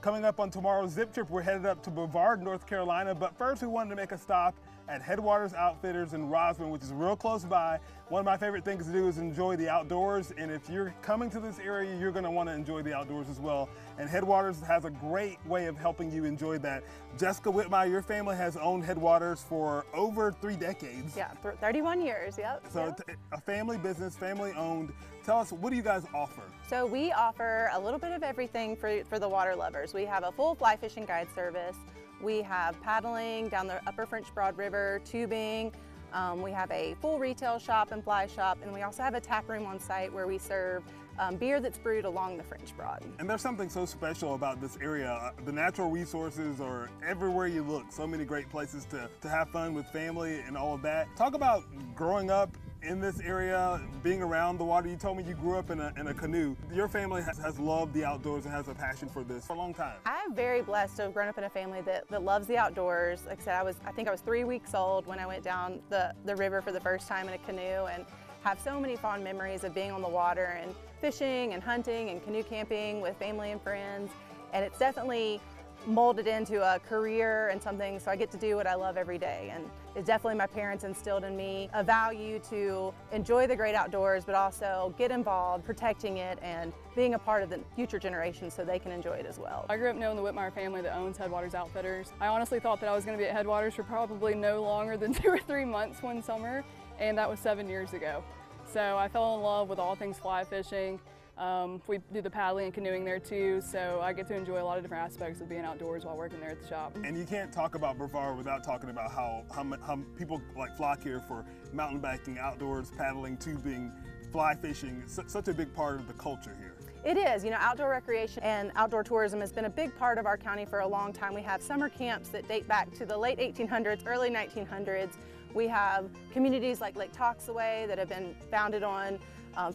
Coming up on tomorrow's Zip Trip, we're headed up to Brevard, North Carolina, but first we wanted to make a stop at Headwaters Outfitters in Rosman, which is real close by. One of my favorite things to do is enjoy the outdoors, and if you're coming to this area, you're gonna wanna enjoy the outdoors as well. And Headwaters has a great way of helping you enjoy that. Jessica Whitmire, your family has owned Headwaters for over 3 decades. Yeah, 31 years, yep. So a family business, family owned. Tell us, what do you guys offer? So we offer a little bit of everything for the water lovers. We have a full fly fishing guide service. We have paddling down the Upper French Broad River, tubing. We have a full retail shop and fly shop, and we also have a tap room on site where we serve beer that's brewed along the French Broad. And there's something so special about this area. The natural resources are everywhere you look. So many great places to have fun with family and all of that. Talk about growing up in this area, being around the water. You told me you grew up in a canoe. Your family has loved the outdoors and has a passion for this for a long time. I'm very blessed to have grown up in a family that loves the outdoors. Like I said, I think I was 3 weeks old when I went down the river for the first time in a canoe, and have so many fond memories of being on the water and fishing and hunting and canoe camping with family and friends. And it's definitely molded into a career and something, so I get to do what I love every day. And it's definitely my parents instilled in me a value to enjoy the great outdoors, but also get involved protecting it and being a part of the future generations so they can enjoy it as well. I grew up knowing the Whitmire family that owns Headwaters Outfitters. I honestly thought that I was going to be at Headwaters for probably no longer than 2 or 3 months one summer, and that was 7 years ago. So I fell in love with all things fly fishing. We do the paddling and canoeing there too, so I get to enjoy a lot of different aspects of being outdoors while working there at the shop. And you can't talk about Brevard without talking about how people like flock here for mountain biking, outdoors, paddling, tubing, fly fishing. It's such a big part of the culture here. It is. You know, outdoor recreation and outdoor tourism has been a big part of our county for a long time. We have summer camps that date back to the late 1800s, early 1900s. We have communities like Lake Toxaway that have been founded on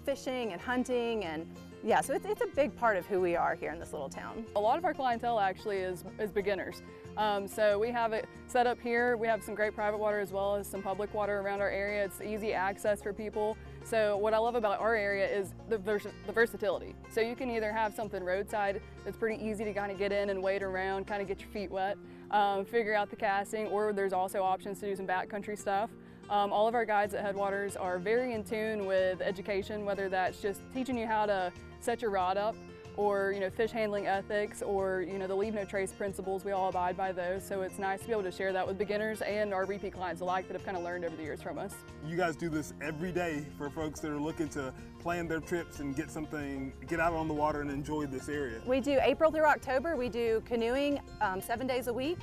fishing and hunting, and yeah, so it's a big part of who we are here in this little town. A lot of our clientele actually is beginners. So we have it set up here. We have some great private water as well as some public water around our area. It's easy access for people. So what I love about our area is the versatility. So you can either have something roadside that's pretty easy to kind of get in and wade around, kind of get your feet wet, figure out the casting, or there's also options to do some backcountry stuff. All of our guides at Headwaters are very in tune with education, whether that's just teaching you how to set your rod up, or fish handling ethics, or the leave no trace principles. We all abide by those, so it's nice to be able to share that with beginners and our repeat clients alike that have kind of learned over the years from us. You guys do this every day for folks that are looking to plan their trips and get out on the water and enjoy this area. We do April through October. We do canoeing 7 days a week.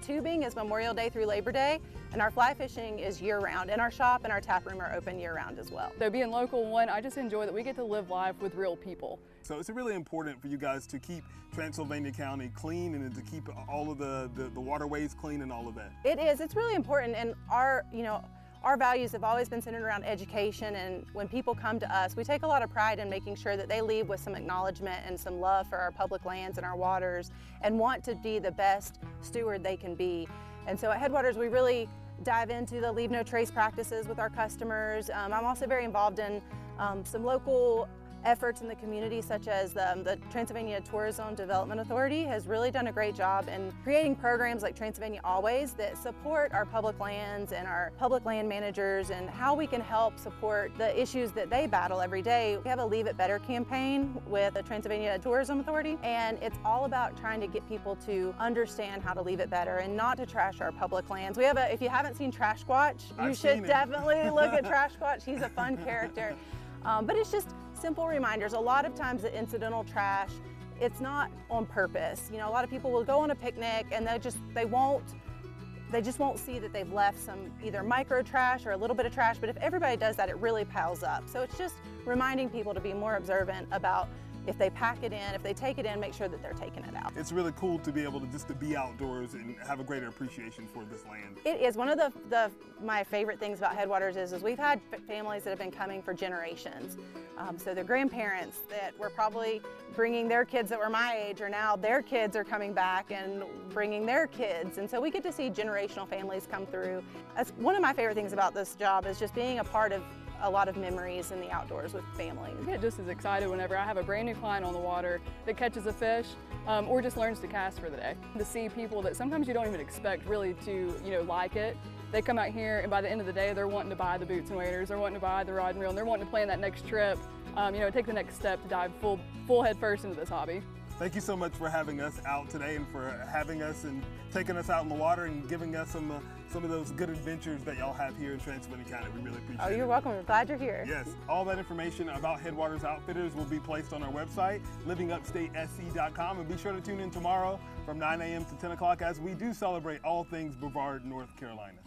Tubing is Memorial Day through Labor Day, and our fly fishing is year-round, and our shop and our tap room are open year-round as well. So being local, one, I just enjoy that we get to live life with real people. So it's really important for you guys to keep Transylvania County clean and to keep all of the waterways clean and all of that. It is. It's really important, and our values have always been centered around education, and when people come to us, we take a lot of pride in making sure that they leave with some acknowledgement and some love for our public lands and our waters, and want to be the best steward they can be. And so at Headwaters, we really dive into the leave no trace practices with our customers. I'm also very involved in some local efforts in the community, such as the Transylvania Tourism Development Authority has really done a great job in creating programs like Transylvania Always that support our public lands and our public land managers, and how we can help support the issues that they battle every day. We have a Leave It Better campaign with the Transylvania Tourism Authority, and it's all about trying to get people to understand how to leave it better and not to trash our public lands. We have if you haven't seen Trash Squatch, you should definitely look at Trash Squatch. He's a fun character. But it's just simple reminders. A lot of times the incidental trash, it's not on purpose. A lot of people will go on a picnic and they just won't see that they've left some either micro trash or a little bit of trash, but if everybody does that, it really piles up. So it's just reminding people to be more observant about if they pack it in, if they take it in, make sure that they're taking it out. It's really cool to be able to just to be outdoors and have a greater appreciation for this land. It is. One of my favorite things about Headwaters is we've had families that have been coming for generations. So their grandparents that were probably bringing their kids that were my age, or now their kids are coming back and bringing their kids. And so we get to see generational families come through. That's one of my favorite things about this job, is just being a part of a lot of memories in the outdoors with family. I get just as excited whenever I have a brand new client on the water that catches a fish or just learns to cast for the day. To see people that sometimes you don't even expect really to, like it. They come out here and by the end of the day, they're wanting to buy the boots and waders, they're wanting to buy the rod and reel, and they're wanting to plan that next trip, take the next step to dive full head first into this hobby. Thank you so much for having us out today and for having us and taking us out in the water and giving us some of those good adventures that y'all have here in Transylvania County. We really appreciate it. Oh, you're welcome. We're glad you're here. Yes, all that information about Headwaters Outfitters will be placed on our website, livingupstatesc.com, and be sure to tune in tomorrow from 9 a.m. to 10 o'clock as we do celebrate all things Brevard, North Carolina.